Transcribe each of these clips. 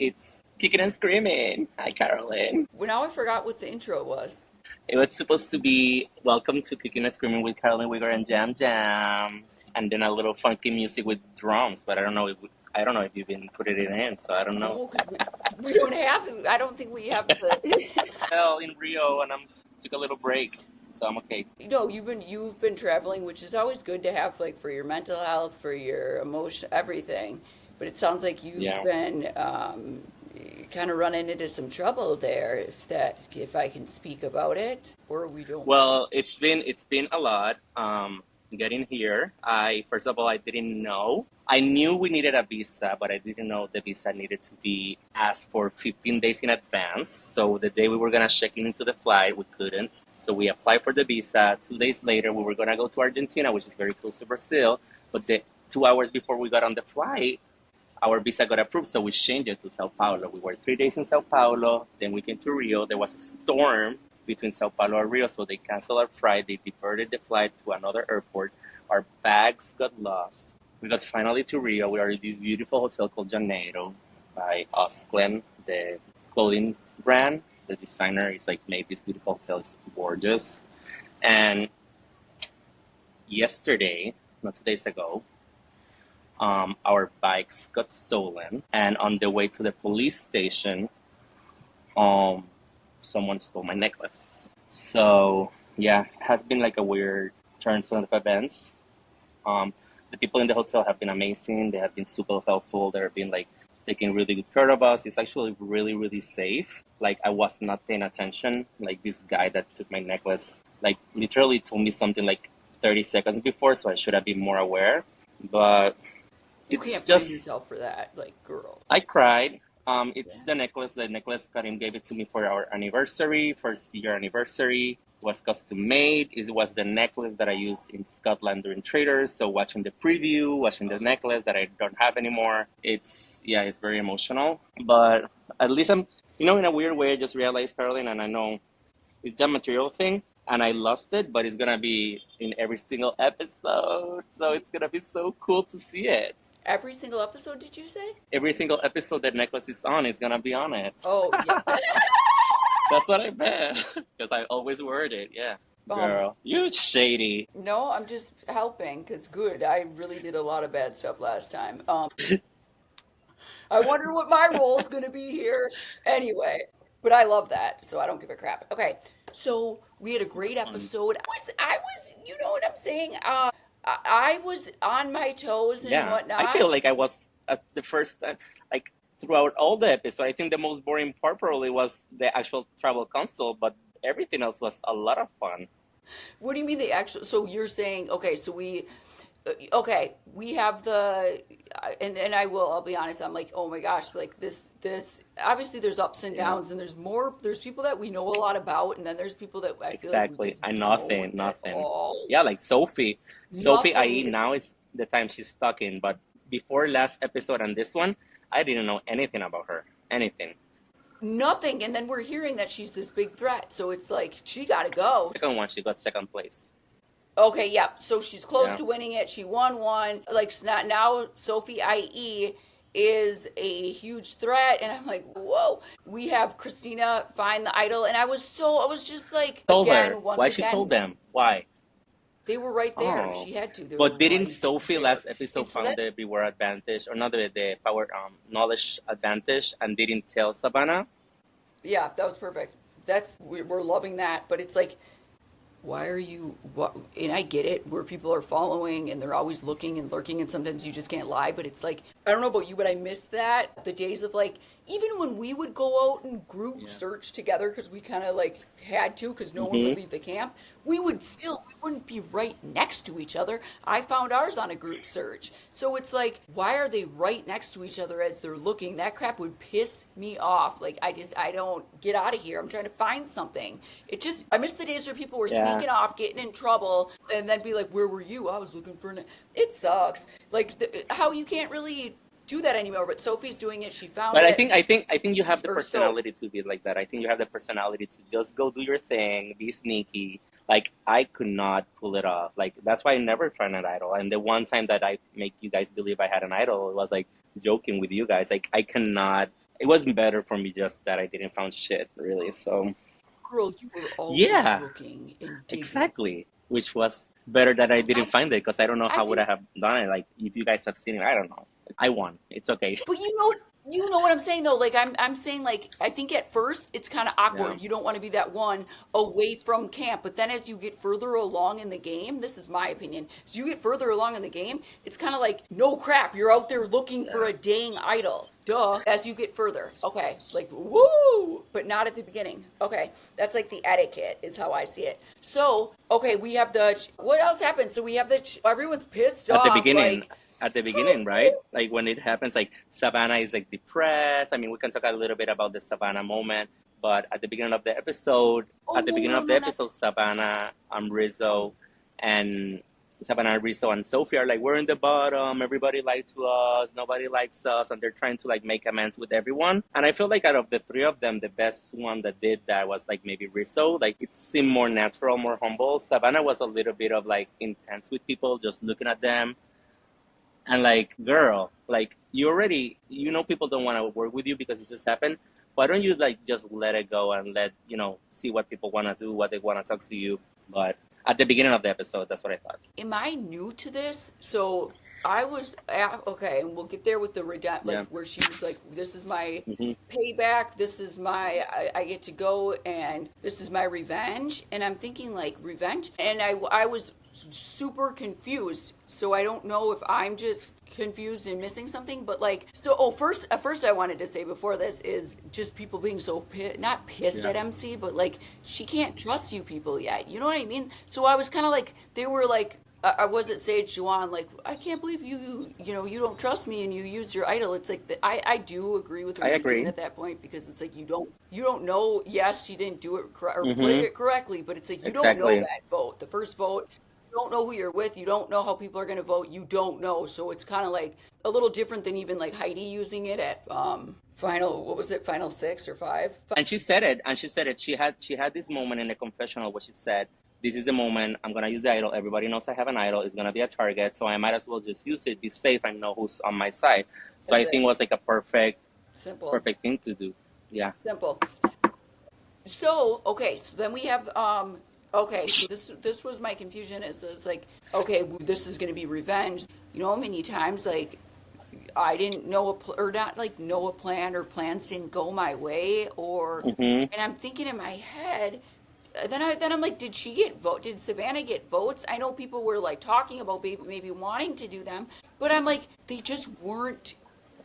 It's kicking and screaming. Hi, Carolyn. Well, now I forgot what the intro was. It was supposed to be welcome to Kicking and Screaming with Carolyn Wigger and Jam Jam, and then a little funky music with drums. But I don't know if you've been putting it in, so I don't know. No, because we don't have. I don't think we have the. Well, in Rio, and I took a little break, so I'm okay. No, you've been traveling, which is always good to have, like for your mental health, for your emotion, everything. But it sounds like you've Yeah. been kind of running into some trouble there. If I can speak about it, or we don't. Well, it's been a lot. Getting here, I first of all I didn't know. I knew we needed a visa, but I didn't know the visa needed to be asked for 15 days in advance. So the day we were gonna check in into the flight, we couldn't. So we applied for the visa. 2 days later, we were gonna go to Argentina, which is very close to Brazil. But the 2 hours before we got on the flight, our visa got approved, so we changed it to Sao Paulo. We were 3 days in Sao Paulo, then we came to Rio. There was a storm between Sao Paulo and Rio, so they canceled our flight. They diverted the flight to another airport. Our bags got lost. We got finally to Rio. We are in this beautiful hotel called Janeiro by Osclen, the clothing brand. The designer is like made this beautiful hotel. It's gorgeous. And yesterday, not 2 days ago, our bikes got stolen, and on the way to the police station, um, someone stole my necklace. So yeah, it has been like a weird turn of events. Um, the people in the hotel have been amazing. They have been super helpful. They've been like taking really good care of us. It's actually really, really safe. Like I was not paying attention. Like this guy that took my necklace, like literally told me something like 30 seconds before, so I should have been more aware. But You it's can't blame just yourself for that, like girl. I cried. It's Yeah. the necklace. The necklace Karim gave it to me for our anniversary, first year anniversary. It was custom made. It was the necklace that I used in Scotland during traders. So watching the preview, watching the necklace that I don't have anymore. It's very emotional. But at least in a weird way, I just realized, Caroline, and I know it's the material thing, and I lost it, but it's gonna be in every single episode. So it's gonna be so cool to see it. Every single episode, did you say? Every single episode that necklace is on is gonna be on it. Oh, yeah. That's what I bet. Because I always word it. Yeah. Um, Girl, you shady. no, I'm just helping because good. I really did a lot of bad stuff last time. I wonder what my role is going to be here. Anyway, but I love that, so I don't give a crap. Okay, so we had a great It's fun. episode. You know what I'm saying? I was on my toes and Yeah. I whatnot. feel like I was at the first time, like throughout all the episode. I think the most boring part probably was the actual travel console, but everything else was a lot of fun. What do you mean the actual? So you're saying okay? Okay, we have and I'll be honest. I'm like, oh my gosh, like this. Obviously, there's ups and Yeah. downs, and there's people that we know a lot about, and then there's people that I feel like we Exactly. just I don't nothing, at nothing. all. Yeah, like Sophie. Sophie, Nothing. i.e., It's now it's the time she's stuck in. But before last episode and this one, I didn't know anything about her. Anything. nothing, and then we're hearing that she's this big threat. So it's like she got to go. Second one, she got second place. Okay, yeah. So she's close Yeah. to winning it. She won one. Like now, Sophie IE is a huge threat, and I'm like, whoa. We have Christina find the idol, and I was just like, Told her. again, once Why she told again, them? Why? they were right there. Oh. She had to. They were But didn't right Sophie there, last and episode so found that the beware advantage or not the power knowledge advantage and didn't tell Savannah? yeah, that was perfect. We're loving that, but it's like why are you what and I get it where people are following and they're always looking and lurking and sometimes you just can't lie, but it's like I don't know about you, but I miss that the days of like even when we would go out and group Yeah. search together because we kind of like had to because no one would Mm-hmm. leave the camp, we wouldn't be right next to each other. I found ours on a group search, so it's like why are they right next to each other as they're looking? That crap would piss me off. Like I don't get out of here. I'm trying to find something. It just I miss the days where people were Yeah. sneaking off, getting in trouble, and then be like, "Where were you? I was looking for." It sucks. Like how you can't really do that anymore. But Sophie's doing it. She found But I it, think I think I think you have the or so. personality to be like that. I think you have the personality to just go do your thing, be sneaky. Like I could not pull it off. Like that's why I never tried an idol. And the one time that I make you guys believe I had an idol, it was like joking with you guys. Like I cannot. It wasn't better for me just that I didn't found shit really. So Girl, you were always yeah, looking and digging. exactly. Which was better that I And didn't find it because I don't know I how would think I have done it. Like if you guys have seen it, I don't know. I won. It's okay. But you know what I'm saying though. Like I'm saying like I think at first it's kind of Yeah. awkward. You don't want to be that one away from camp. But then as you get further along in the game, this is my opinion. As you get further along in the game, it's kind of like no crap. You're out there looking for Yeah. a dang idol. Duh. As you get further, okay, like woo, but not at the beginning. Okay, that's like the etiquette is how I see it. So okay, we have what else happens? So we have everyone's pissed At the off. beginning, Like at the beginning, right? Like when it happens, like Savannah is like depressed. I mean, we can talk a little bit about the Savannah moment, but at the beginning of the episode, oh no no no not Savannah, Rizzo, and Rizzo and Sophie are like, we're in the bottom. Everybody lied to us. Nobody likes us, and they're trying to like make amends with everyone. And I feel like out of the three of them, the best one that did that was like maybe Rizzo. Like it seemed more natural, more humble. Savannah was a little bit of like intense with people, just looking at them and like, girl, like you know, people don't want to work with you because it just happened. Why don't you like just let it go and let, see what people want to do, what they want to talk to you. But at the beginning of the episode, that's what I thought. am I new to this? So I was okay, and we'll get there with the like Yeah. where she was like, "This is my Hmm. payback. This is I get to go, and this is my revenge." And I'm thinking like revenge, and I was super confused. So I don't know if I'm just confused and missing something, but like, so first I wanted to say before this is just people being so not pissed Yeah. at MC, but like she can't trust you people yet. You know what I mean? So I was kind of like they were like I was it Sage Juan like I can't believe you don't trust me and you use your idol. It's like I do agree with I what you're saying agree. at that point because it's like you don't know. Yes, she didn't do it or played Hmm. it correctly, but it's like you don't know Exactly. that vote. The first vote, you don't know who you're with. You don't know how people are going to vote. You don't know. So it's kind of like a little different than even like Heidi using it at final. What was it? Final six or five? And she said it. And she said it. She had this moment in the confessional where she said, "This is the moment. I'm gonna use the idol. Everybody knows I have an idol. It's gonna be a target, so I might as well just use it, be safe, and know who's on my side." So That's I think it. it was like a Simple. perfect thing to do. Yeah. Simple. So okay, so then we have okay, so this was my confusion is like okay, this is going to be revenge. You know how many times like I didn't know or not like know a plan or plans didn't go my way or Hmm. and I'm thinking in my head then I'm like did she get vote did Savannah get votes? I know people were like talking about maybe wanting to do them, but I'm like they just weren't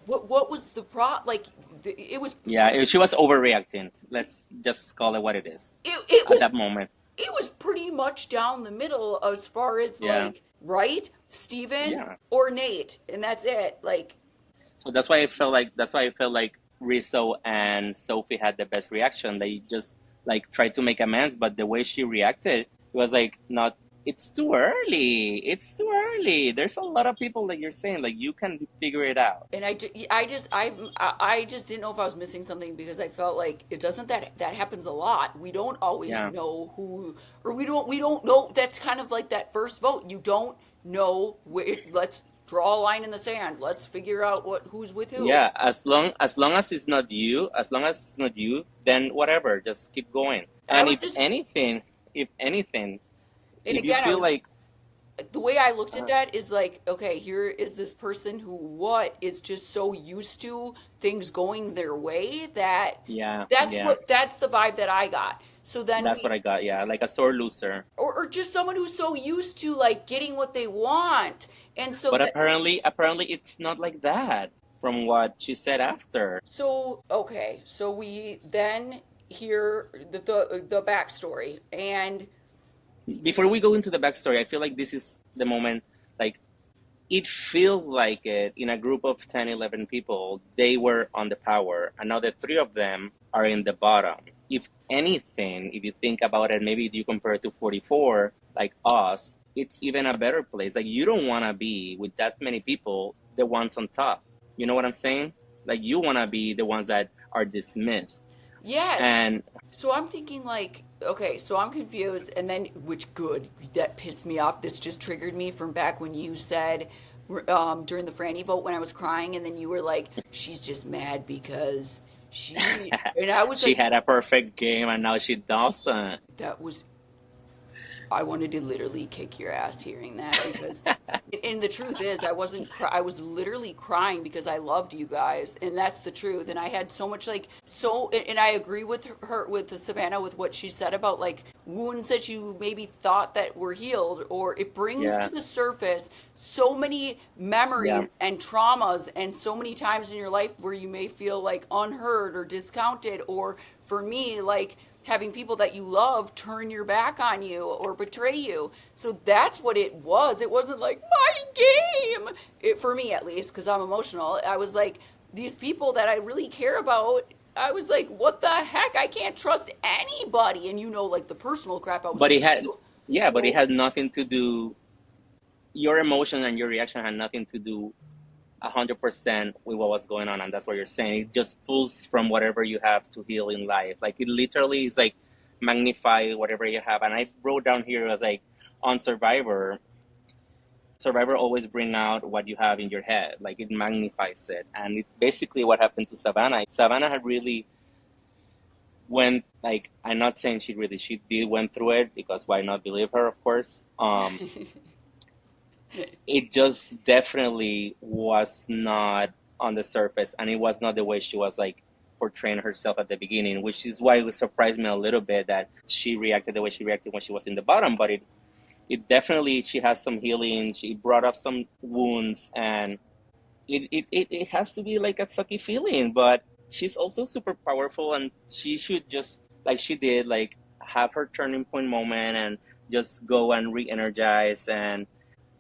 what was the like it was Yeah, she was overreacting. Let's just call it what it is it at was that moment. it was pretty much down the middle as far as Yeah. like right Steven Yeah. or Nate and that's it like So that's why I felt like Rizzo and Sophie had the best reaction. They just like tried to make amends, but the way she reacted, it was like not. It's too early. It's too early. There's a lot of people like you're saying, like you can figure it out. and I just didn't know if I was missing something because I felt like it doesn't that happens a lot. We don't always Yeah. know who or we don't know that's kind of like that first vote. You don't know where let's draw a line in the sand. Let's figure out who's with who. Yeah, as long as it's not you, then whatever, just keep going. I And was just if anything, and if you again I feel was like, the way I looked at uh, that is like, okay, here is this person who is just so used to things going their way that yeah, that's yeah, that's the vibe that I got. So then that's what I got. Yeah, like a sore loser. or just someone who's so used to like getting what they want. And so But that apparently, it's not like that. From what she said after. so okay, so we then hear the backstory and Before we go into the backstory, I feel like this is the moment. Like it feels like it in a group of 10, 11 people, they were on the power, and now the three of them are in the bottom. If anything, if you think about it, maybe if you compare it to 44, like us, it's even a better place. Like you don't want to be with that many people, the ones on top. You know what I'm saying? Like you want to be the ones that are dismissed. yes. And So I'm thinking like, okay, so I'm confused, and then which good that pissed me off. This just triggered me from back when you said during the Franny vote when I was crying, and then you were like, she's just mad because and I was She like, had a perfect game and now she doesn't. that was I wanted to literally kick your ass hearing that because, and the truth is, I was literally crying because I loved you guys, and that's the truth. And I had so much and I agree with her, with the Savannah, with what she said about like wounds that you maybe thought that were healed, or it brings to Yeah, the surface so many yeah. memories and traumas, and so many times in your life where you may feel like unheard or discounted, or for me, like having people that you love turn your back on you or betray you. So that's what it was. It wasn't like my game. For me at least, because I'm emotional. I was like, these people that I really care about. I was like, what the heck? I can't trust anybody. And like the personal crap I was But it going had, through. yeah, but it Oh, had nothing to do, your emotion and your reaction had nothing to do 100% with what was going on. And that's what you're saying. It just pulls from whatever you have to heal in life. Like it literally is like magnify whatever you have. And I wrote down here as like on Survivor always bring out what you have in your head. Like it magnifies it. And it basically what happened to Savannah. Savannah had really went like, I'm not saying she did went through it, because why not believe her, of course. It just definitely was not on the surface, and it was not the way she was like portraying herself at the beginning, which is why it surprised me a little bit that she reacted the way she reacted when she was in the bottom. But it definitely, she has some healing, she brought up some wounds, and it has to be like a sucky feeling, but she's also super powerful, and she should just, like she did, like have her turning point moment and just go and re-energize. And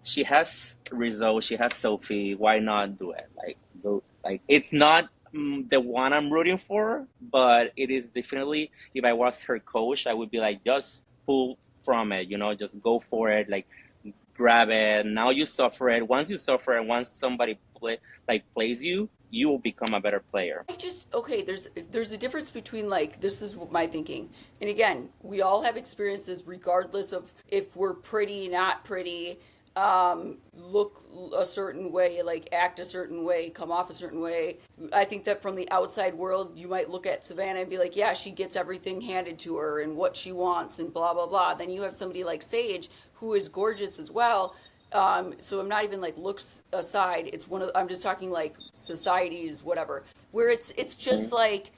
she has Rizzo, she has Sophie. Why not do it? Like, go, like it's not the one I'm rooting for, but it is definitely. If I was her coach, I would be like, just pull from it. Just go for it. Like, grab it. Now you suffer it. Once you suffer it, once somebody plays you, you will become a better player. okay, there's a difference between like this is my thinking. And again, we all have experiences regardless of if we're pretty, not pretty, look a certain way, like act a certain way, come off a certain way. I think that from the outside world, you might look at Savannah and be like, yeah, she gets everything handed to her and what she wants and blah blah blah. Then you have somebody like Sage who is gorgeous as well. So I'm not even like looks aside. It's I'm just talking like societies, whatever, where it's just Mhm. like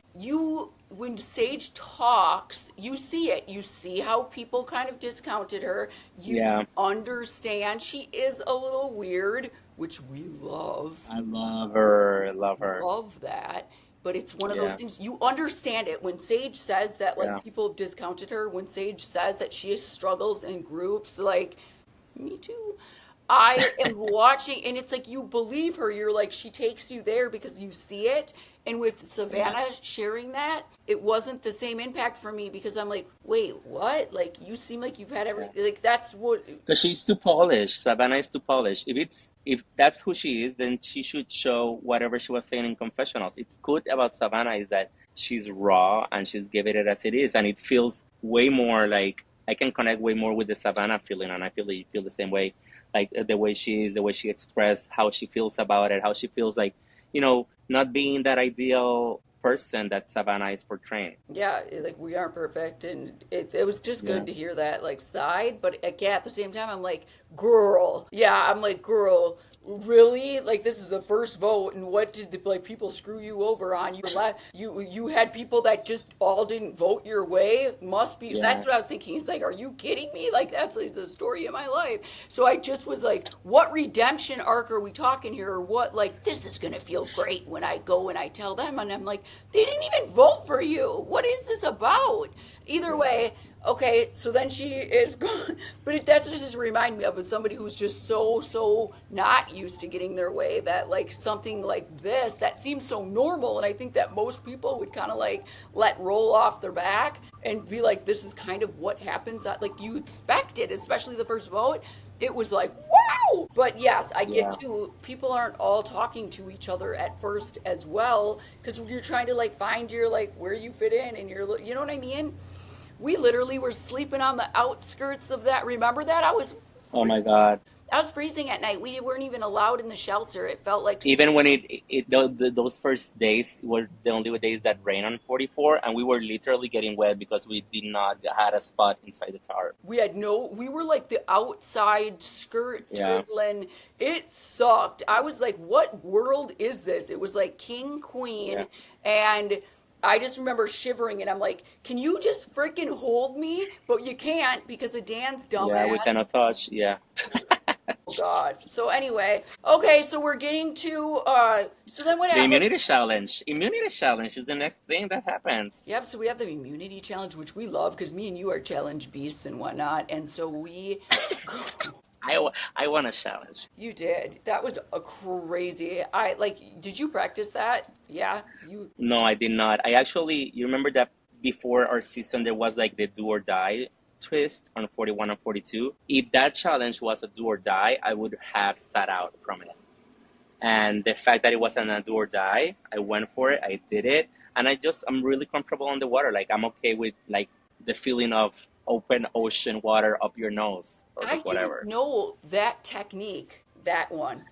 when Sage talks, you see it. You see how people kind of discounted her. You Yeah, understand she is a little weird, which we love. I love her. Love her. Love that. But it's one of those Yeah, things you understand it when Sage says that like yeah. people have discounted her, when Sage says that she struggles in groups, like me too. I am watching, and it's like you believe her. You're like, she takes you there because you see it. And with Yeah. Savannah sharing that, it wasn't the same impact for me because I'm like, wait, what? Like, you seem like you've had Yeah. everything. Like, that's what. Because she's too polished. Savannah is too polished. If that's who she is, then she should show whatever she was saying in confessionals. It's good about Savannah is that she's raw and she's giving it as it is, and it feels way more like I can connect way more with the Savannah feeling, and I feel that you feel the same way, like the way she is, the way she expressed how she feels about it, how she feels like, not being that ideal person that Savannah is portraying. Yeah, like we aren't perfect, and it was just Yeah. good to hear that like side. But again, at the same time, I'm like, girl, yeah, I'm like, girl, really? Like this is the first vote, and what did the like people screw you over on? You had people that just all didn't vote your way. Must be Yeah. that's what I was thinking. It's like, are you kidding me? Like that's like the story of my life. So I just was like, what redemption arc are we talking here, or what? Like this is gonna feel great when I go and I tell them, and I'm like, they didn't even vote for you. What is this about? Either Yeah. way, okay, so then she is gone. But that's just remind me of somebody who's just so not used to getting their way that like something like this that seems so normal. And I think that most people would kind of like let roll off their back and be like, this is kind of what happens. That like you expect it, especially the first vote. It was like, wow. But yes, I get Yeah. to people aren't all talking to each other at first as well because you're trying to like find your like where you fit in and you know what I mean? We literally were sleeping on the outskirts of that. Remember that? I was Oh my God. I was freezing at night. We weren't even allowed in the shelter. It felt like Even when those first days were the only days that rained on 44, and we were literally getting wet because we did not had a spot inside the tarp. we had no, we were like the outside skirt Yeah, dribbling. It sucked. I was like, what world is this? It was like king, queen, yeah, and I just remember shivering and I'm like, can you just freaking hold me? But you can't because of Dan's yeah. We dumbass. cannot touch. Yeah. Oh God. So anyway, okay, so we're getting to so then what The happened? immunity challenge. Immunity challenge is the next thing that happens. Yep, so we have the immunity challenge, which we love because me and you are challenge beasts and whatnot. And so we I want a challenge. You did. That was a crazy. I like, did you practice that? Yeah, you. No, I did not. I actually, you remember that before our season, there was like the do or die twist on 41 and 42. If that challenge was a do or die, I would have sat out from it. And the fact that it wasn't a do or die, I went for it. I did it, and I'm really comfortable on the water. Like I'm okay with like the feeling of open ocean water up your nose or I didn't whatever. know that technique, that one.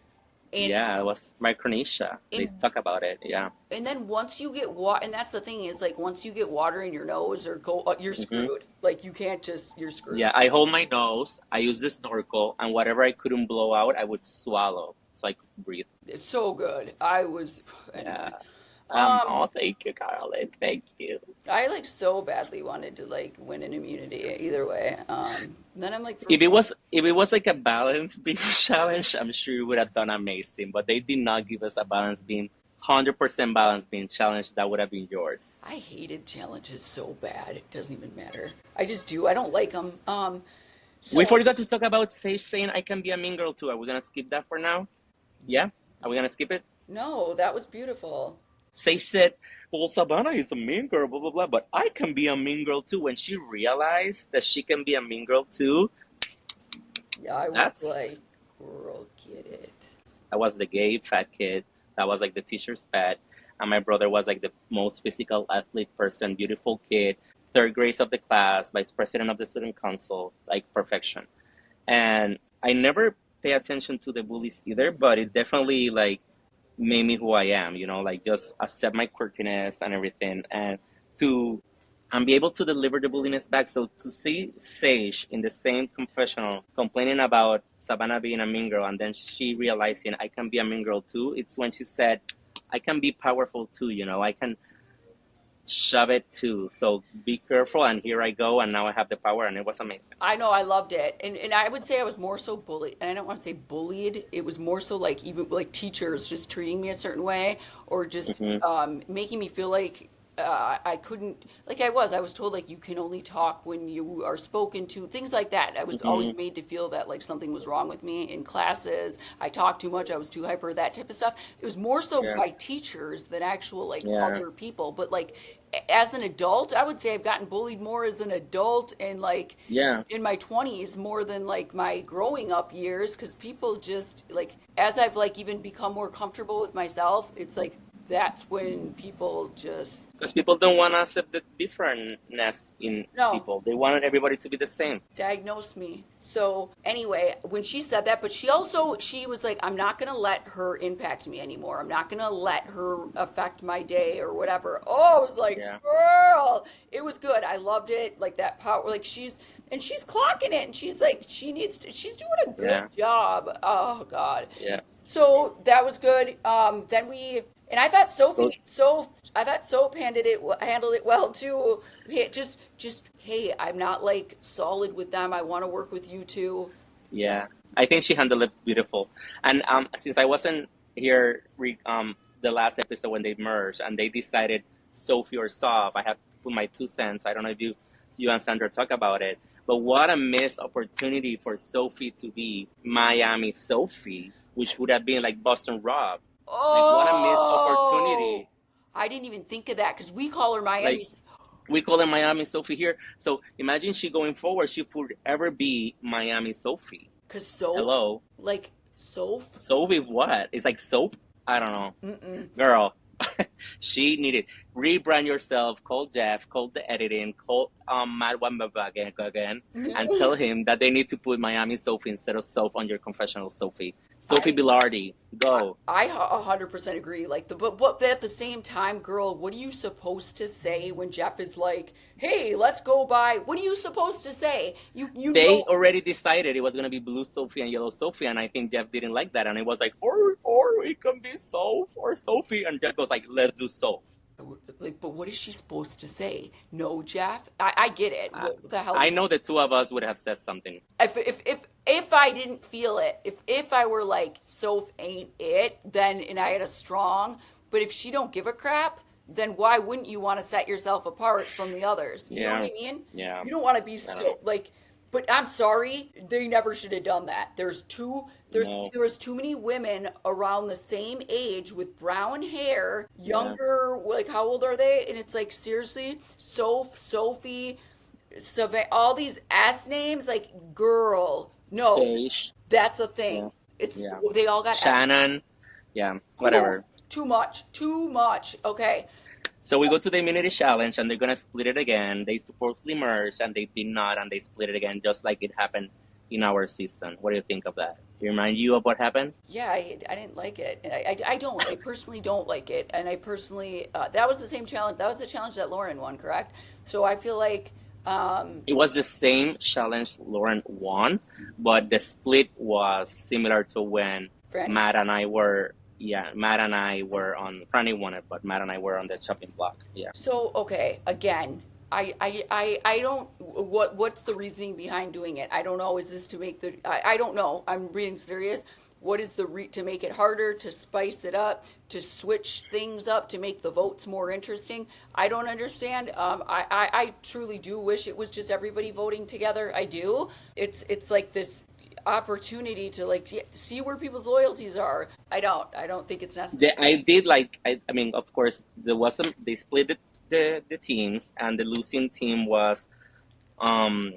And Yeah, it was Micronesia. They and talk about it. Yeah. and then once you get water, and that's the thing is like once you get water in your nose or go, you're hmm screwed. Like you can't just, you're screwed. Yeah, I hold my nose. I use the snorkel, and whatever I couldn't blow out, I would swallow so I could breathe. It's so good. I was Yeah. anyway. Um, Oh, thank you, Carlin. Thank you. I like so badly wanted to like win an immunity either way. Then I'm like, If it was like a balance beam challenge, I'm sure we would have done amazing. But they did not give us a balance beam, 100% balance beam challenge. That would have been yours. I hated challenges so bad. It doesn't even matter. I just do. I don't like them. We So forgot to talk about Sage saying I can be a mean girl too. Are we gonna skip that for now? Yeah? Are we gonna skip it? no, that was beautiful. Sage said, well, Savannah is a mean girl, blah, blah, blah, but I can be a mean girl too. When she realized that she can be a mean girl too, Yeah, I was that's like, girl, get it. I was the gay fat kid. That was like the teacher's pet. And my brother was like the most physical athlete person, beautiful kid, third grade of the class, vice president of the student council, like perfection. And I never pay attention to the bullies either, but it definitely like made me who I am, like just accept my quirkiness and everything to and be able to deliver the bulliness back. So to see Sage in the same confessional complaining about Savannah being a mean girl and then she realizing I can be a mean girl too, it's when she said, I can be powerful too, I can shove it too. So be careful, and here I go, and now I have the power, and it was amazing. I know, I loved it. And I would say I was more so bullied. And I don't want to say bullied. It was more so like even like teachers just treating me a certain way or just hmm making me feel like I couldn't, like I was told like you can only talk when you are spoken to, things like that. I was always hmm made to feel that like something was wrong with me in classes. I talked too much. I was too hyper, that type of stuff. It was more so Yeah, by teachers than actual like yeah, other people. But like as an adult, I would say I've gotten bullied more as an adult and like yeah, in my 20s more than like my growing up years because people just like as I've like even become more comfortable with myself, it's like that's when people just because people don't want to accept the differentness in no people. They wanted everybody to be the same. diagnose me. So anyway, when she said that, but she was like, I'm not gonna let her impact me anymore. I'm not gonna let her affect my day or whatever. Oh, I was like, Yeah, girl, it was good. I loved it. Like that power, like she's clocking it, and she's like, she's doing a good yeah, job. Oh God. yeah. So that was good. Then we and So I thought Soap handled it well too. Hey, just hey, I'm not like solid with them. I want to work with you too. yeah, I think she handled it beautiful. And since I wasn't here the last episode when they merged and they decided Sophie or Soph, I have put my 2 cents. I don't know if you and Sandra talk about it, but what a missed opportunity for Sophie to be Miami Sophie, which would have been like Boston Rob. Like what a missed Oh, opportunity. I didn't even think of that because we call her Like Miami. we call her Miami Sophie here. So imagine she going forward, she would ever be Miami Sophie. Cause Soph, Hello. like Soph. Sophie what? It's like soap? I don't know. Mm-mm. Girl, she needed. rebrand yourself, call Jeff, call the editing, call Matt Wambaba again, and tell him that they need to put Miami Sophie instead of Soph on your confessional Sophie. Sophie I Bilardi, go. 100% agree. Like but at the same time, girl, what are you supposed to say when Jeff is like, "Hey, let's go buy"? What are you supposed to say? You They know, already decided it was gonna be blue Sophie and yellow Sophie, and I think Jeff didn't like that, and it was like, or it can be Soph or Sophie, and Jeff was like, let's do Soph. like, but what is she supposed to say? No, Jeff. I get it. Uh, What the hell I was know the two of us would have said something. if I didn't feel it, if I were like, Soph ain't it, then and I had a strong, but if she don't give a crap, then why wouldn't you want to set yourself apart from the others? You know what Yeah, I mean? yeah. You don't want to be I don't know. so like, but I'm sorry, they never should have done that. No. There's too many women around the same age with brown hair, Yeah. younger, like how old are they? And it's like seriously, Sophie, all these S names, like girl, no, Sage. that's a thing. Yeah. It's Yeah. they all got S. Shannon. Yeah. Cool. Whatever. Too much. Too much. Okay. So we go to the immunity challenge and they're gonna split it again. They supposedly merged and they did not, and they split it again, just like it happened in our season. What do you think of that? Remind you of what happened? Yeah, I didn't like it. And I don't. I personally don't like it. And I personally, that was the same challenge. That was the challenge that Lauren won, correct? So I feel like, It was the same challenge Lauren won, but the split was similar to when Franny. Matt and I were, yeah, Matt and I were on, Franny won it, but Matt and I were on the chopping block. Yeah. So okay, again, I don't. What's the reasoning behind doing it? I don't know. Is this to make the? I don't know. I'm being serious. What is to make it harder, to spice it up, to switch things up, to make the votes more interesting? I don't understand. I truly do wish it was just everybody voting together. I do. It's like this opportunity to like see where people's loyalties are. I don't think it's necessary. I did like, I mean, of course, there was some, they split the teams, and the losing team was, um,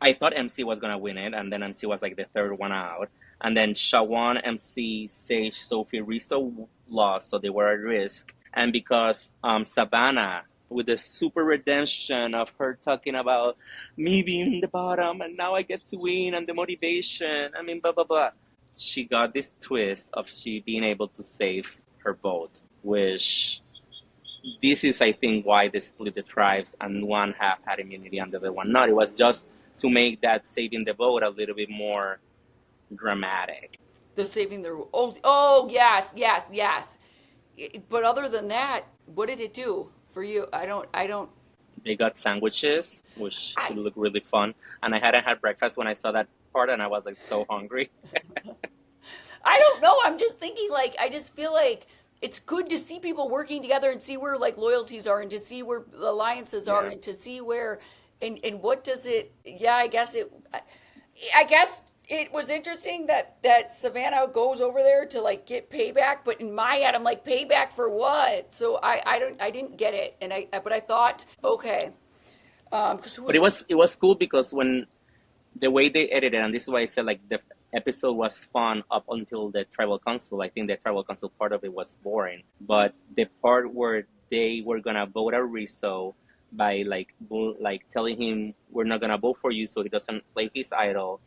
I thought MC was gonna win it, and then MC was like the third one out. And then Shawan, MC, Sage, Sophie, Rizzo lost, so they were at risk. And because Savannah, with the super redemption of her talking about me being the bottom and now I get to win and the motivation, I mean, blah, blah, blah. She got this twist of she being able to save her vote, which this is, I think, why they split the tribes and one half had immunity and the other one not. It was just to make that saving the vote a little bit more dramatic. The saving the oh yes, yes, yes. But other than that, what did it do for you? I don't They got sandwiches, which I should look really fun. And I hadn't had breakfast when I saw that part, and I was like so hungry. I don't know. I'm just thinking like I just feel like it's good to see people working together and see where like loyalties are and to see where alliances are Yeah. and to see where and what does it yeah, I guess it was interesting that Savannah goes over there to like get payback, but in my head I'm like payback for what? So I didn't get it, and I thought okay, because who But was it was cool because when the way they edited, and this is why I said like the episode was fun up until the tribal council. I think the tribal council part of it was boring, but the part where they were gonna vote out Rizzo by like telling him we're not gonna vote for you, so he doesn't play his idol,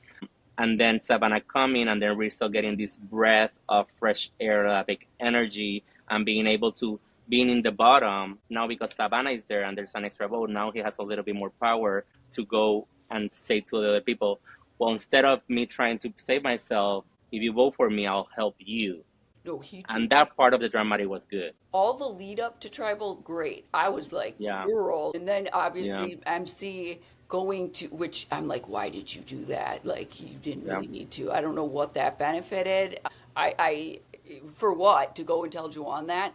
and then Savannah coming, and then Rizzo getting this breath of fresh air, like energy, and being able to being in the bottom now because Savannah is there and there's an extra vote. Now he has a little bit more power to go and say to the other people, well, instead of me trying to save myself, if you vote for me, I'll help you. no he And that part of the dramatic was good. all the lead up to tribal great. I was like Yeah, girl, and then yeah, obviously MC going to which I'm like why did you do that? Like you didn't yeah. really need to. I don't know what that benefited. I for what to go and tell Juwan that.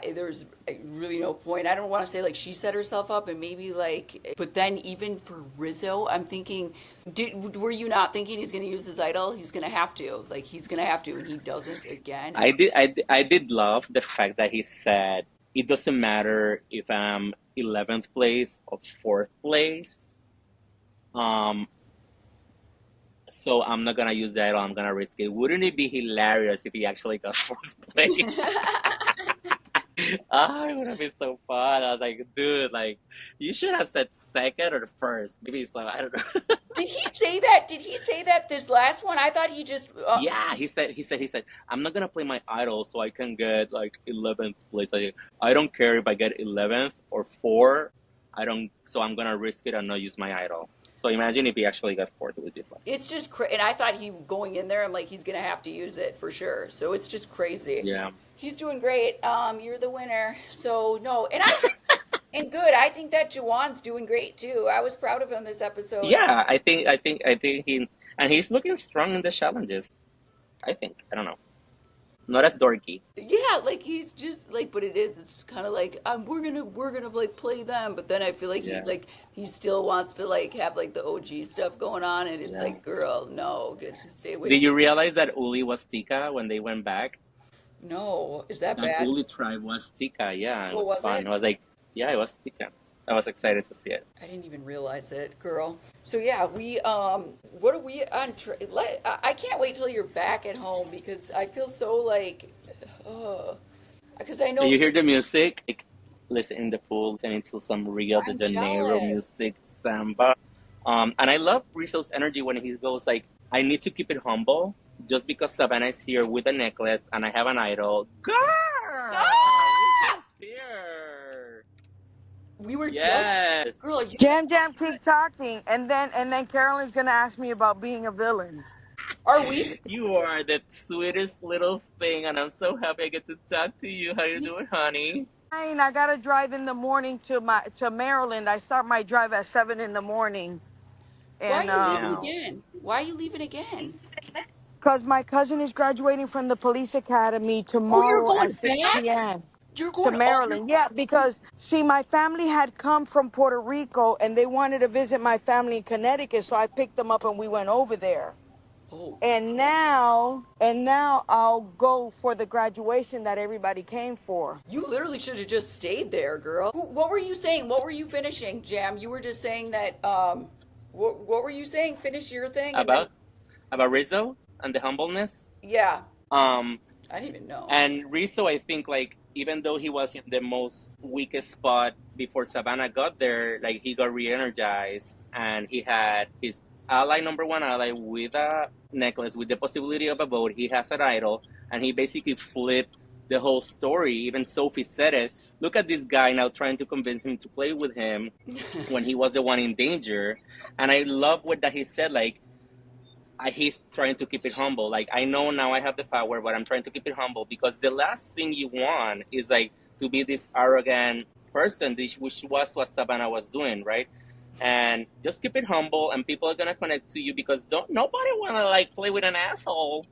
There's really no point. I don't want to say like she set herself up and maybe like, but then even for Rizzo, I'm thinking, were you not thinking he's going to use his idol? He's going to have to, like, he's going to have to, and he doesn't again. I did love the fact that he said it doesn't matter if I'm 11th place or 4th place. Um, so I'm not gonna use that or I'm gonna risk it. Wouldn't it be hilarious if he actually got 4th place? Ah, it would have been so fun. I was like, dude, like, you should have said second or first. Maybe so. I don't know. Did he say that? Did he say that this last one? I thought he just. Yeah, he said, I'm not gonna play my idol so I can get like 11th place. Like, I don't care if I get 11th or four. I don't. So I'm gonna risk it and not use my idol. So imagine if he actually got fourth. It would be fun. It's just and I thought he going in there. I'm like, he's gonna have to use it for sure. So it's just crazy. Yeah. He's doing great. You're the winner. So no, and good. I think that Jawan's doing great too. I was proud of him this episode. Yeah, I think he's looking strong in the challenges. I think. I don't know. Not as dorky. Yeah, like he's just like, but it is. It's kind of like we're gonna like play them, but then I feel like Yeah. he still wants to like have like the OG stuff going on, and it's Yeah. like, girl, no, get to stay away. Did you realize that Uli was Tika when they went back? No, is that That bad? Uli tribe was Tika. Yeah, it What was was fun. it? I was like, yeah, it was Tika. I was excited to see it. I didn't even realize it, girl. So yeah, we what are we on? I can't wait till you're back at home because I feel so like, uh, because I And know you hear the music, like, listen in the pool, listening to some Rio de I'm Janeiro jealous. music, samba. And I love Rizzo's energy when he goes like, I need to keep it humble just because Savannah is here with a necklace and I have an idol. Girl, Ah! Rizzo's here. We were just, Yes. girl, you Jam Jam, keep talking, and then Carolyn's gonna ask me about being a villain. are we? You are the sweetest little thing, and I'm so happy I get to talk to you. How you doing, honey? Fine, I gotta drive in the morning to Maryland. I start my drive at 7 in the morning, Why are and you leaving Damn. again? Why are you leaving again? because my cousin is graduating from the police academy Oh, you're tomorrow going at six back? p.m. You're to going, oh, you're, Maryland. Yeah, because see, my family had come from Puerto Rico and they wanted to visit my family in Connecticut, so I picked them up and we went over there. oh, And now I'll go for the graduation that everybody came for. you literally should have just stayed there, girl. What were you saying? What were you finishing, Jam? You were just saying that, what were you saying? Finish your thing and then, About about Rizzo and the humbleness. yeah, Um, I didn't even know. and Rizzo, I think, like, even though he was in the most weakest spot before Savannah got there, like, he got re-energized and he had his ally, number one ally, with a necklace with the possibility of a vote. He has an idol, and he basically flipped the whole story. Even Sophie said it. Look at this guy now trying to convince him to play with him when he was the one in danger. And I love what that he said, like, he's trying to keep it humble. Like, I know now I have the power, but I'm trying to keep it humble because the last thing you want is like to be this arrogant person, which was what Savannah was doing, right? And just keep it humble, and people are gonna connect to you because don't nobody wanna like play with an asshole.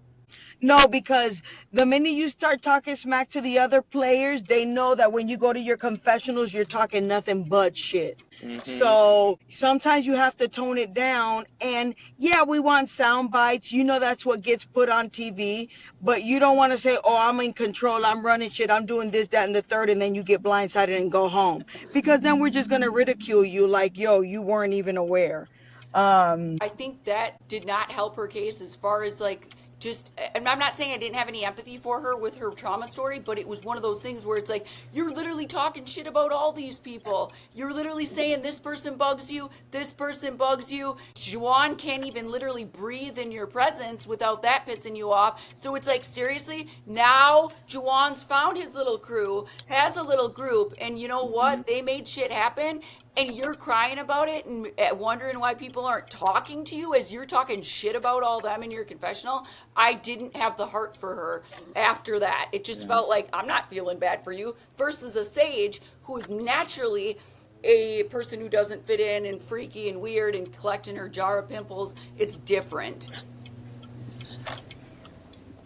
No, because the minute you start talking smack to the other players, they know that when you go to your confessionals, you're talking nothing but shit. Hmm. So sometimes you have to tone it down. And yeah, we want sound bites. You know, that's what gets put on TV. But you don't want to say, oh, I'm in control. I'm running shit. I'm doing this, that, and the third. And then you get blindsided and go home. Because then we're just going to ridicule you like, yo, you weren't even aware. Um, I think that did not help her case as far as like just and I'm not saying I didn't have any empathy for her with her trauma story, but it was one of those things where it's like you're literally talking shit about all these people. You're literally saying this person bugs you, this person bugs you. Juan can't even literally breathe in your presence without that pissing you off. So it's like seriously, now Juwan's found his little crew, has a little group, and you know what? They made shit happen and you're crying about it and wondering why people aren't talking to you as you're talking shit about all them in your confessional. I didn't have the heart for her after that. It just Yeah. felt like I'm not feeling bad for you versus a sage who is naturally a person who doesn't fit in and freaky and weird and collecting her jar of pimples. It's different.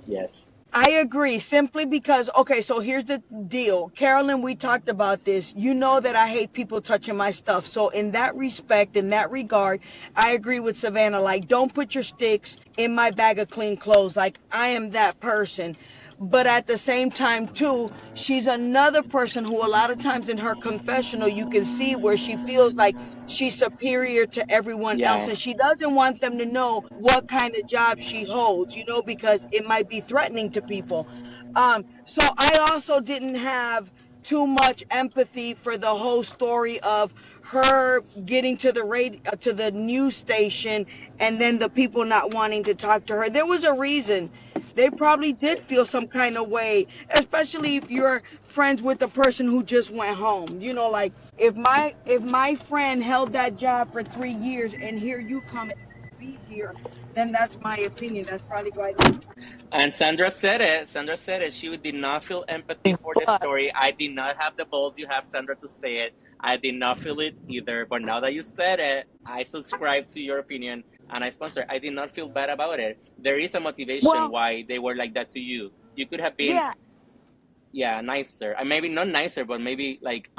Yes. I agree simply because, okay, so here's the deal. Carolyn, we talked about this. You know that I hate people touching my stuff. So, in that respect, in that regard, I agree with Savannah. Like, don't put your sticks in my bag of clean clothes. Like, I am that person. But at the same time, too, she's another person who, a lot of times in her confessional, you can see where she feels like she's superior to everyone else. Yeah. And she doesn't want them to know what kind of job she holds, because it might be threatening to people. So I also didn't have too much empathy for the whole story of her getting to the to the news station, and then the people not wanting to talk to her. There was a reason. They probably did feel some kind of way, especially if you're friends with the person who just went home. You know, like if my friend held that job for 3 years and here you come and be here, then that's my opinion. That's probably why And Sandra said it. Sandra said it. She did not feel empathy for the but story. I did not have the balls you have, Sandra, to say it. I did not feel it either. But now that you said it, I subscribe to your opinion and I sponsor. I did not feel bad about it. There is a motivation well, why they were like that to you. You could have been, yeah, yeah, nicer. And maybe not nicer, but maybe like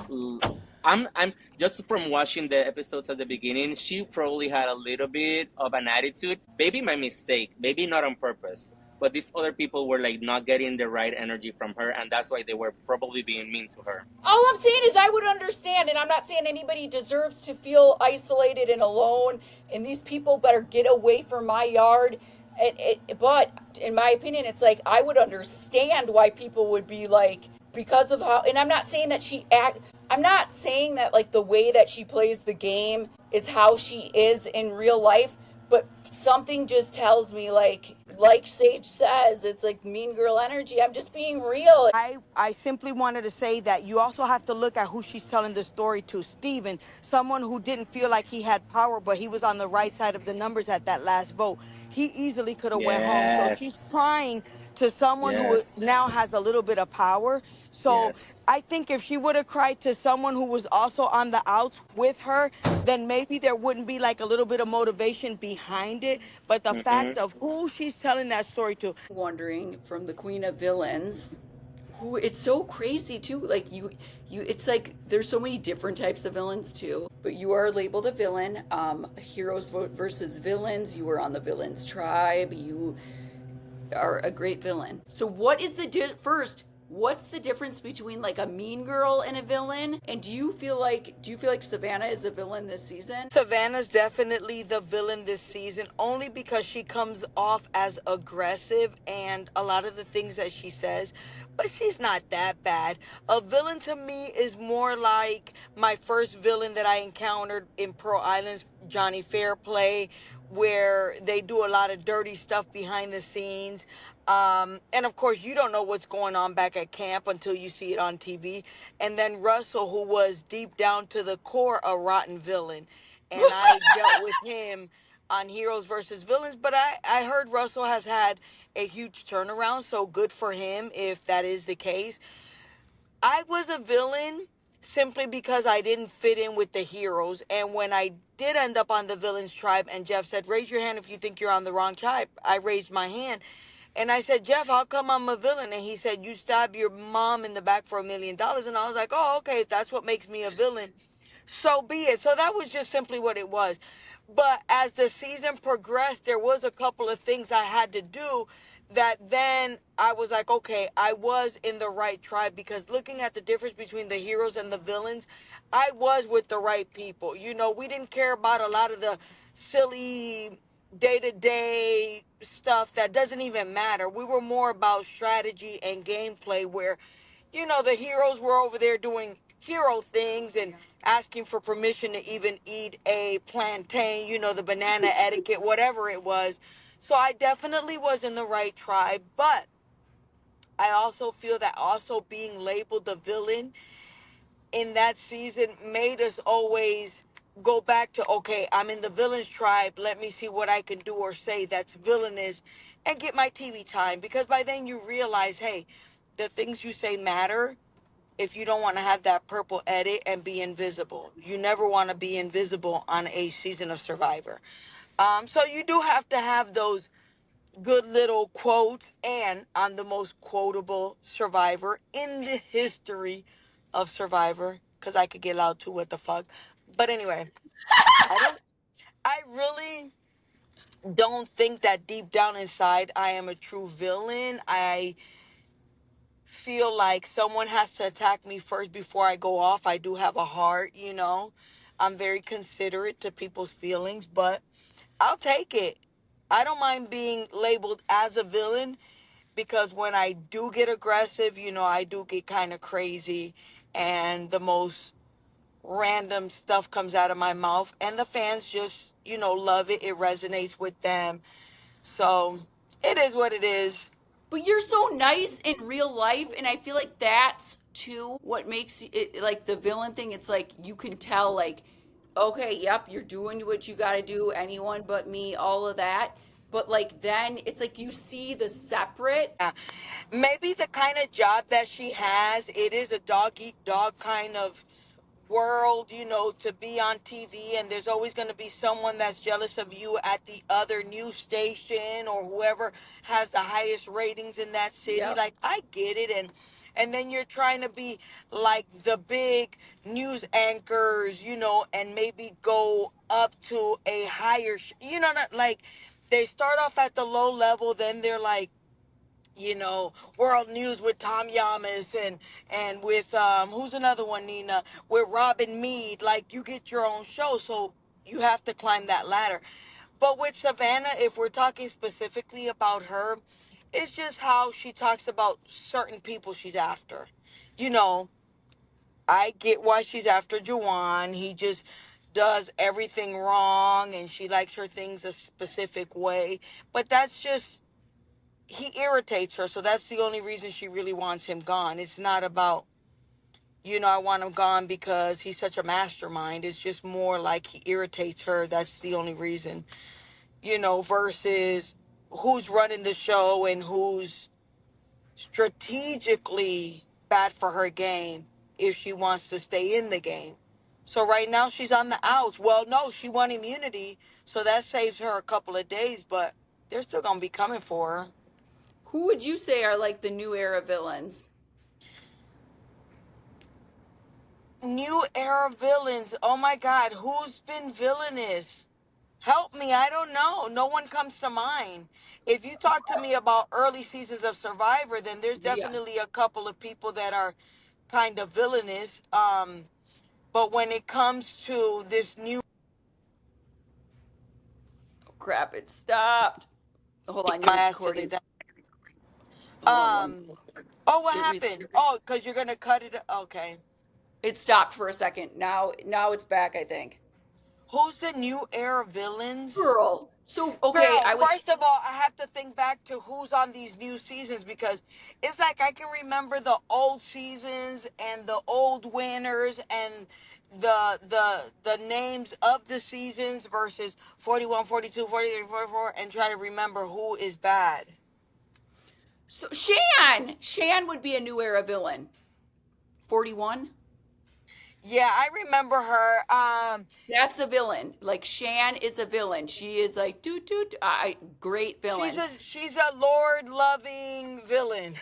I'm just from watching the episodes at the beginning, she probably had a little bit of an attitude. Maybe my mistake, maybe not on purpose. But these other people were like not getting the right energy from her, and that's why they were probably being mean to her. All I'm saying is I would understand, and I'm not saying anybody deserves to feel isolated and alone, and these people better get away from my yard. But in my opinion, it's like I would understand why people would be like, because of how, and I'm not saying that I'm not saying that like the way that she plays the game is how she is in real life, but something just tells me like Sage says, it's like mean girl energy. I'm just being real. I simply wanted to say that you also have to look at who she's telling the story to. Steven, someone who didn't feel like he had power, but he was on the right side of the numbers at that last vote. He easily could have went home. So she's Yes. trying to someone who Yes. now has a little bit of power. So Yes. I think if she would have cried to someone who was also on the outs with her, then maybe there wouldn't be like a little bit of motivation behind it. But the Mm-hmm. fact of who she's telling that story to, Wondering from the Queen of Villains, who it's so crazy too. Like it's like there's so many different types of villains too. But you are labeled a villain. Heroes vote versus villains. You are on the villains tribe. You are a great villain. So what is the first? What's the difference between like a mean girl and a villain? And do you feel like Savannah is a villain this season? Savannah's definitely the villain this season, only because she comes off as aggressive and a lot of the things that she says, but she's not that bad. A villain to me is more like my first villain that I encountered in Pearl Islands, Johnny Fairplay, where they do a lot of dirty stuff behind the scenes. And of course, you don't know what's going on back at camp until you see it on TV. And then Russell, who was deep down to the core a rotten villain. And I dealt with him on Heroes versus Villains. But I heard Russell has had a huge turnaround, so good for him if that is the case. I was a villain simply because I didn't fit in with the heroes. And when I did end up on the villains tribe, and Jeff said, raise your hand if you think you're on the wrong tribe, I raised my hand. And I said, Jeff, how come I'm a villain? And he said, you stabbed your mom in the back for $1 million. And I was like, oh, okay, if that's what makes me a villain, so be it. So that was just simply what it was. But as the season progressed, there was a couple of things I had to do that then I was like, okay, I was in the right tribe, because looking at the difference between the heroes and the villains, I was with the right people. You know, we didn't care about a lot of the silly day-to-day stuff that doesn't even matter. We were more about strategy and gameplay, where the heroes were over there doing hero things and asking for permission to even eat a plantain, the banana etiquette, whatever it was. So I definitely was in the right tribe, but I also feel that also being labeled a villain in that season made us always go back to, okay, I'm in the villains tribe. Let me see what I can do or say that's villainous and get my TV time. Because by then you realize, hey, the things you say matter if you don't want to have that purple edit and be invisible. You never want to be invisible on a season of Survivor. So you do have to have those good little quotes, and I'm the most quotable Survivor in the history of Survivor, because I could get loud too, what the fuck. But anyway, I really don't think that deep down inside I am a true villain. I feel like someone has to attack me first before I go off. I do have a heart. I'm very considerate to people's feelings, but I'll take it. I don't mind being labeled as a villain, because when I do get aggressive, I do get kind of crazy, and the most random stuff comes out of my mouth, and the fans just, love it. It resonates with them. So it is what it is. But you're so nice in real life, and I feel like that's too what makes it like the villain thing. It's like you can tell, like, okay, yep, you're doing what you got to do, anyone but me, all of that. But like then it's like you see the separate. Yeah. Maybe the kind of job that she has, it is a dog eat dog kind of world, to be on TV, and there's always going to be someone that's jealous of you at the other news station or whoever has the highest ratings in that city. Yep. Like, I get it. And then you're trying to be like the big news anchors, and maybe go up to a higher, not like they start off at the low level, then they're like, world news with Tom Yamas, and with who's another one, Nina, with Robin Meade. Like, you get your own show, so you have to climb that ladder. But with Savannah, if we're talking specifically about her, it's just how she talks about certain people she's after. You know, I get why she's after Juwan. He just does everything wrong, and she likes her things a specific way. But that's just, he irritates her, so that's the only reason she really wants him gone. It's not about, I want him gone because he's such a mastermind. It's just more like he irritates her. That's the only reason, versus who's running the show and who's strategically bad for her game if she wants to stay in the game. So right now she's on the outs. Well, no, she won immunity, so that saves her a couple of days, but they're still going to be coming for her. Who would you say are like the new era villains? New era villains. Oh my God, who's been villainous? Help me, I don't know. No one comes to mind. If you talk to me about early seasons of Survivor, then there's Yeah. definitely a couple of people that are kind of villainous. But when it comes to this new, Oh crap! It stopped. Hold on, you're my ass to recording. the, Hold on one. oh, what It's happened? Oh, because you're gonna cut it. Okay. it stopped for a second. Now it's back. I think. Who's the new era villains? Girl. So okay, Girl, I was. first of all, I have to think back to who's on these new seasons, because it's like I can remember the old seasons and the old winners and the names of the seasons versus 41, 42, 43, 44, and try to remember who is bad. So Shan would be a new era villain. 41. Yeah, I remember her. That's a villain. Like Shan is a villain. She is like doo doo. I great She's villain. a Lord loving villain.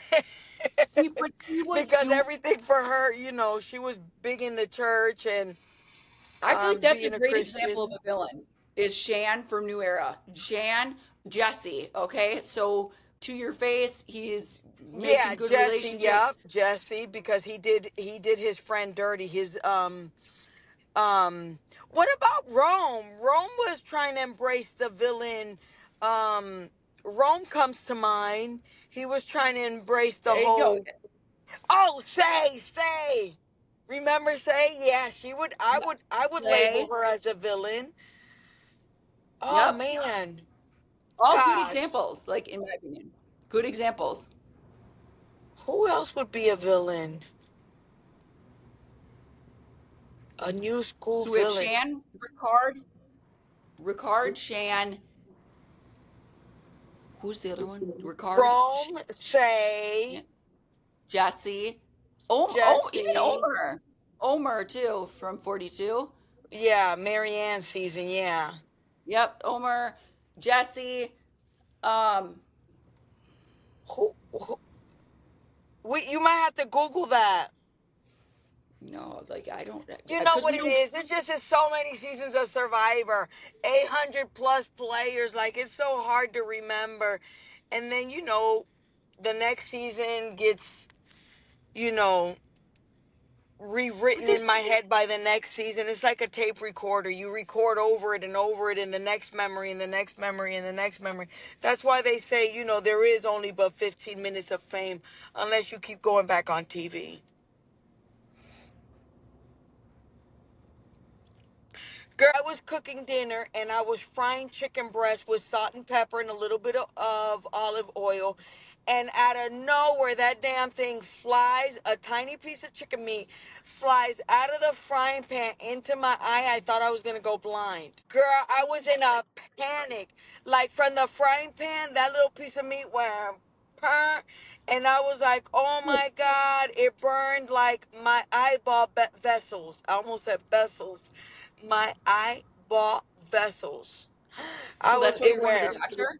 But he was Because doing. everything for her, she was big in the church and I feel like that's a being a great example of Christian. a villain. Is Shan from New Era? Shan Jesse. Okay, so to your face, he's Yeah, making good Jesse, yep, relationships. Jesse, because he did his friend dirty. What about Rome? Rome was trying to embrace the villain. Um Rome comes to mind. He was trying to embrace the No, whole, oh, say. Remember Say? Yeah, she would, I yep. would I would label Slay. her as a villain. Oh Yep. man. All good Gosh. examples, like in my opinion. Good examples. Who else would be a villain? A new school So we have villain. Shan, Ricard, Shan. Who's the other one? Ricard, Rome, Say, Shan, Jesse. Even Jesse. Omer too from 42. Yeah, Marianne season, yeah. Yep, Omer, Jesse. Um, Who you might have to Google that. no, like I don't, You know because what we it don't. is? It's just so many seasons of Survivor. 800 plus players. Like, it's so hard to remember. And then, the next season gets, you know, But rewritten in there's my head by the next season. It's like a tape recorder. You record over it and over it in the next memory and the next memory and the next memory. That's why they say, there is only but 15 minutes of fame unless you keep going back on TV. Girl, I was cooking dinner and I was frying chicken breast with salt and pepper and a little bit of olive oil. And out of nowhere, that damn thing flies, a tiny piece of chicken meat flies out of the frying pan into my eye. I thought I was going to go blind. Girl, I was in a panic. Like from the frying pan, that little piece of meat went, "Purr," and I was like, oh my God, it burned like my eyeball vessels. I almost said vessels. My eyeball vessels. I so was that's why it you're going to the where doctor,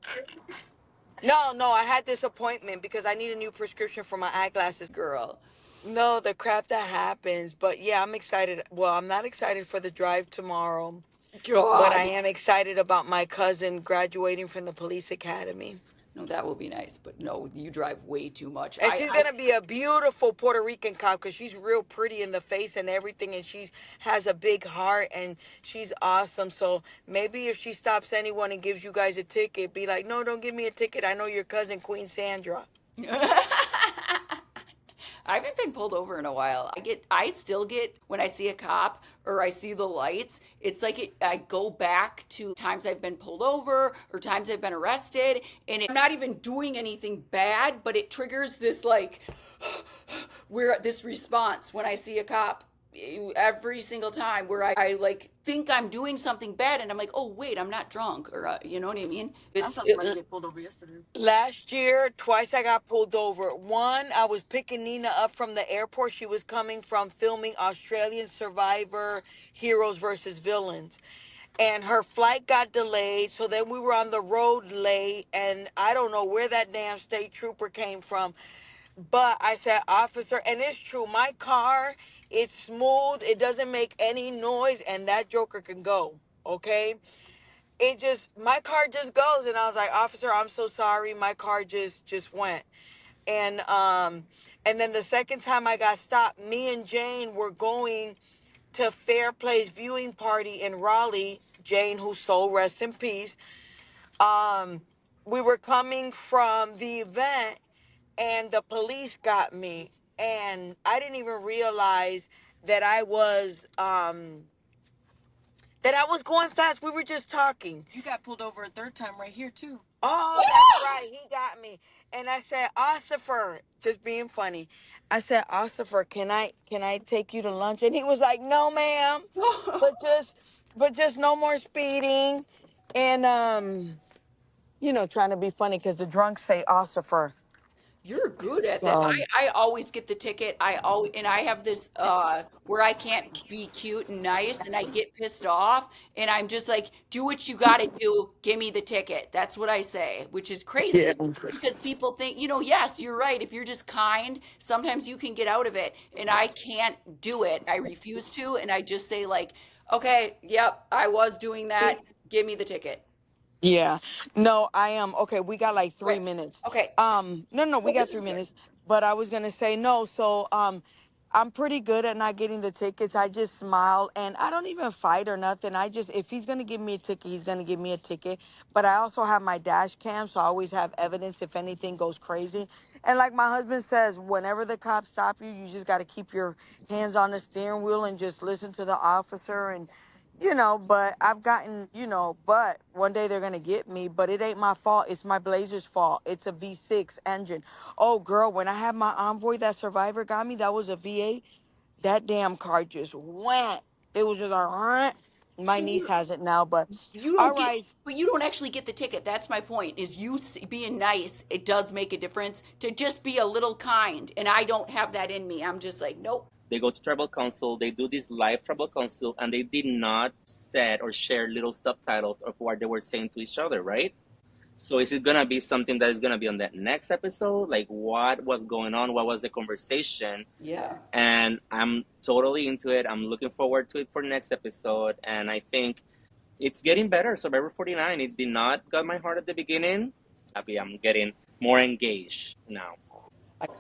no, I had this appointment because I need a new prescription for my eyeglasses. girl. No, the crap that happens. But yeah, I'm excited. Well, I'm not excited for the drive tomorrow, but I God. am excited about my cousin graduating from the police academy. No, that will be nice, but no, you drive way too much. And she's gonna be a beautiful Puerto Rican cop because she's real pretty in the face and everything, and she has a big heart and she's awesome. So maybe if she stops anyone and gives you guys a ticket, be like, no, don't give me a ticket. I know your cousin Queen Sandra. I haven't been pulled over in a while. I still get when I see a cop or I see the lights, it's like I go back to times I've been pulled over or times I've been arrested, and I'm not even doing anything bad, but it triggers this like where this response when I see a cop every single time where I like think I'm doing something bad and I'm like, oh wait, I'm not drunk, or you know what I mean? I saw somebody get pulled over yesterday. Last year, twice I got pulled over. One, I was picking Nina up from the airport. She was coming from filming Australian Survivor Heroes versus Villains. And her flight got delayed. So then we were on the road late. And I don't know where that damn state trooper came from. But I said, officer, and it's true, my car, it's smooth. It doesn't make any noise. And that joker can go. Okay? It just my car just goes, and I was like, officer, I'm so sorry, my car just went. And then the second time I got stopped, me and Jane were going to Fair Place viewing party in Raleigh. Jane, whose soul rests in peace. um we were coming from the event and the police got me, and I didn't even realize that I was going fast. We were just talking. You got pulled over a third time right here too. Oh, that's right. He got me. And I said, Ossifer, just being funny. I said, Ossifer, can I take you to lunch? And he was like, no, ma'am. But just no more speeding. And trying to be funny because the drunks say Ossifer. You're good at that. So I always get the ticket. I have this where I can't be cute and nice and I get pissed off and I'm just like, do what you got to do, give me the ticket. That's what I say, which is yeah. crazy because people think, yes, you're right. If you're just kind, sometimes you can get out of it and I can't do it. I refuse to and I just say like, okay, yep, I was doing that. Give me the ticket. Yeah. No, I am. Okay, we got like Okay. 3 minutes. Okay. No, we Well, got this three is good. minutes. But I was gonna say no. So I'm pretty good at not getting the tickets. I just smile and I don't even fight or nothing. I just if he's gonna give me a ticket, he's gonna give me a ticket. But I also have my dash cam, so I always have evidence if anything goes crazy. And like my husband says, whenever the cops stop you, you just gotta keep your hands on the steering wheel and just listen to the officer and but I've gotten, but one day they're going to get me, but it ain't my fault. It's my Blazer's fault. It's a V6 engine. Oh, girl, when I had my Envoy, that Survivor got me, that was a V8. That damn car just went. It was just like, my So niece you has it now, but You don't all get, right. but you don't actually get the ticket. That's my point. Is being nice? It does make a difference to just be a little kind, and I don't have that in me. I'm just like, nope. They go to tribal council, they do this live tribal council, and they did not set or share little subtitles of what they were saying to each other, right? So is it gonna be something that is gonna be on that next episode? Like what was going on? What was the conversation? Yeah. And I'm totally into it. I'm looking forward to it for next episode. And I think it's getting better. Survivor 49, it did not got my heart at the beginning. I'm getting more engaged now.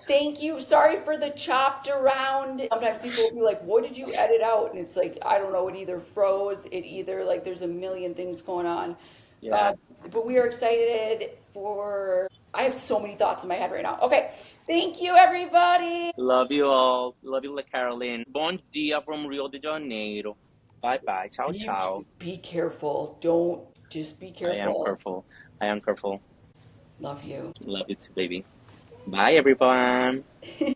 Thank you. Sorry for the chopped around. Sometimes people will be like, "What did you edit out?" And it's like, I don't know. It either froze. It either like there's a million things going on. Yeah. But we are excited for. I have so many thoughts in my head right now. Okay. Thank you, everybody. Love you all. Love you, Caroline. Bon dia from Rio de Janeiro. Bye bye. Ciao, Be ciao. be careful. Don't just be I am careful. careful. I am careful. Love you. Love you too, baby. Bye, everyone.